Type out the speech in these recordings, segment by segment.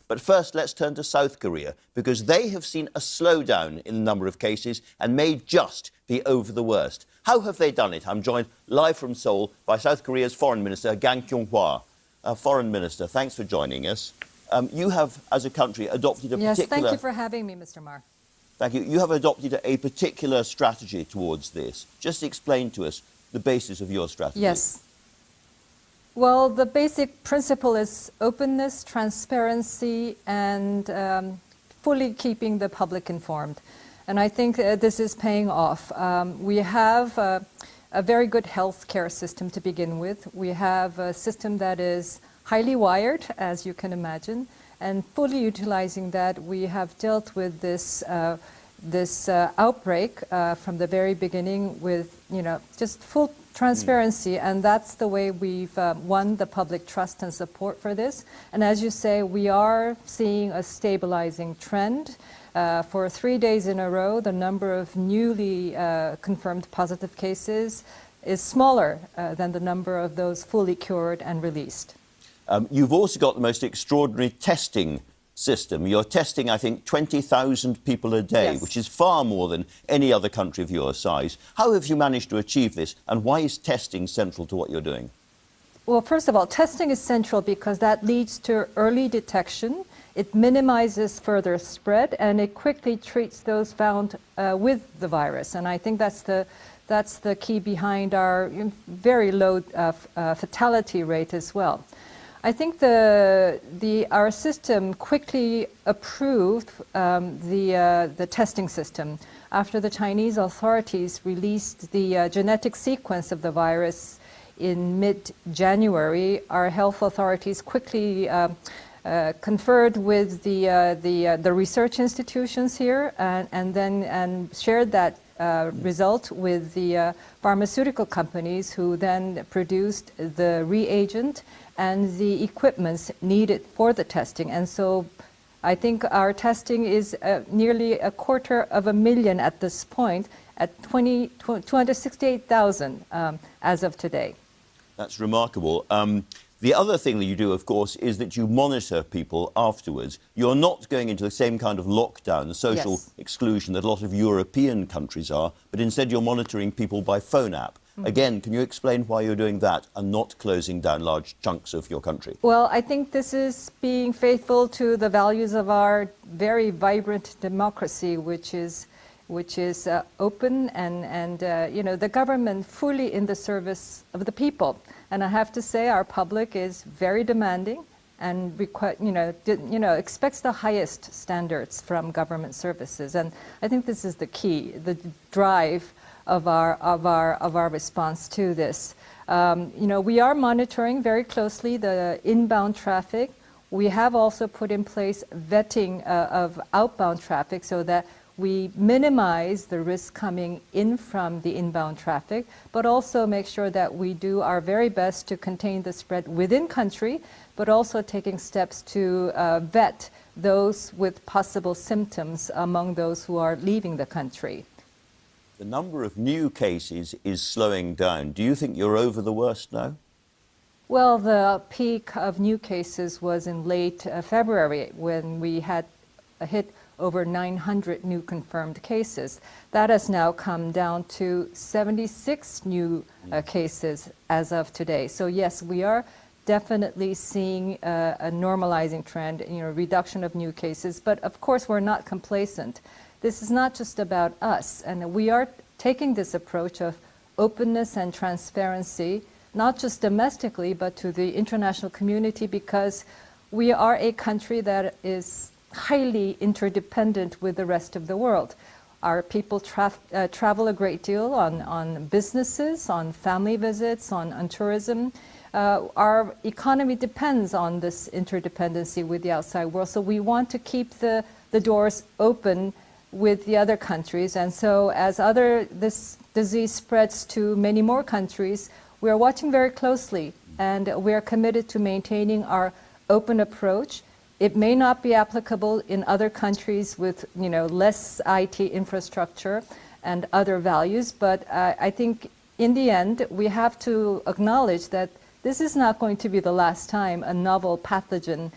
But first, let's turn to South Korea, because they have seen a slowdown in the number of cases and may just be over the worst. How have they done it? I'm joined live from Seoul by South Korea's Foreign Minister, Kang Kyung-hwa. Foreign Minister, thanks for joining us. You have, as a country, adopted a particular... Yes, thank you for having me, Mr. Marr. Thank you. You have adopted a particular strategy towards this. Just explain to us the basis of your strategy. Yes. Well, the basic principle is openness, transparency, and fully keeping the public informed. And I think this is paying off. We have a very good healthcare system to begin with. We have a system that is highly wired, as you can imagine, and fully utilizing that, we have dealt with this outbreak from the very beginning with, just full transparency, and that's the way we've won the public trust and support for this. And as you say, we are seeing a stabilizing trend. For 3 days in a row, the number of newly confirmed positive cases is smaller than the number of those fully cured and released. You've also got the most extraordinary testing system. You're testing, I think, 20,000 people a day, Yes. which is far more than any other country of your size. How have you managed to achieve this, and why is testing central to what you're doing? Well, first of all, testing is central because that leads to early detection. It minimizes further spread, and it quickly treats those found with the virus. And I think that's the key behind our very low fatality rate as well. I think our system quickly approved the testing system. After the Chinese authorities released the genetic sequence of the virus in mid-January, our health authorities quickly conferred with the research institutions here and then shared that result with the pharmaceutical companies, who then produced the reagent and the equipments needed for the testing. And so I think our testing is nearly 250,000 at this point, at 268,000 as of today. That's remarkable. The other thing that you do, of course, is that you monitor people afterwards. You're not going into the same kind of lockdown, the social Yes. exclusion that a lot of European countries are, but instead you're monitoring people by phone app. Mm-hmm. Again, can you explain why you're doing that and not closing down large chunks of your country? Well, I think this is being faithful to the values of our very vibrant democracy, which is open and the government fully in the service of the people. And I have to say, our public is very demanding and expects the highest standards from government services. And I think this is the key, the drive of our response to this. We are monitoring very closely the inbound traffic. We have also put in place vetting of outbound traffic so that we minimize the risk coming in from the inbound traffic, but also make sure that we do our very best to contain the spread within country, but also taking steps to vet those with possible symptoms among those who are leaving the country. The number of new cases is slowing down. Do you think you're over the worst now? Well, the peak of new cases was in late February, when we had hit over 900 new confirmed cases. That has now come down to 76 new cases as of today. So yes, we are definitely seeing a normalizing trend, reduction of new cases. But of course, we're not complacent. This is not just about us, and we are taking this approach of openness and transparency, not just domestically, but to the international community, because we are a country that is highly interdependent with the rest of the world. Our people travel a great deal on businesses, on family visits, on tourism. Our economy depends on this interdependency with the outside world, so we want to keep the doors open with the other countries. And so as this disease spreads to many more countries, we are watching very closely, and we are committed to maintaining our open approach. It may not be applicable in other countries with less IT infrastructure and other values, but I think in the end we have to acknowledge that this is not going to be the last time a novel pathogen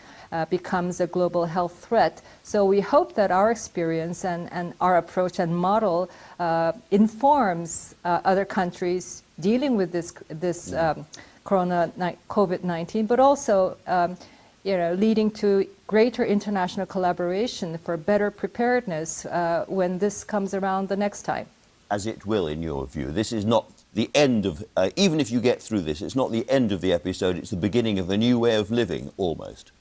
becomes a global health threat. So we hope that our experience and our approach and model informs other countries dealing with this COVID-19, but also leading to greater international collaboration for better preparedness when this comes around the next time. As it will, in your view. This is not the end of, even if you get through this, it's not the end of the episode, it's the beginning of a new way of living, almost.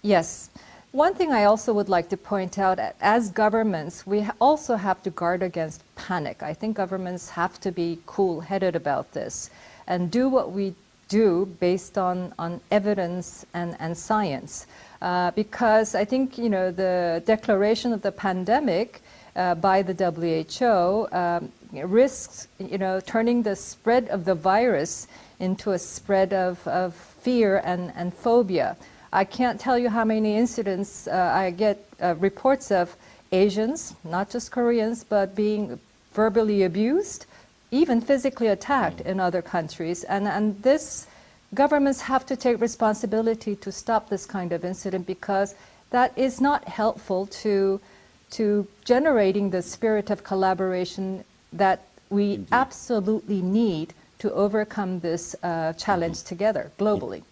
Yes. One thing I also would like to point out, as governments, we also have to guard against panic. I think governments have to be cool-headed about this and do what we do based on evidence and science. Because I think, the declaration of the pandemic by the WHO risks, turning the spread of the virus into a spread of fear and phobia. I can't tell you how many incidents I get reports of Asians, not just Koreans, but being verbally abused, even physically attacked in other countries. And this, governments have to take responsibility to stop this kind of incident, because that is not helpful to generating the spirit of collaboration that we absolutely need to overcome this challenge together globally.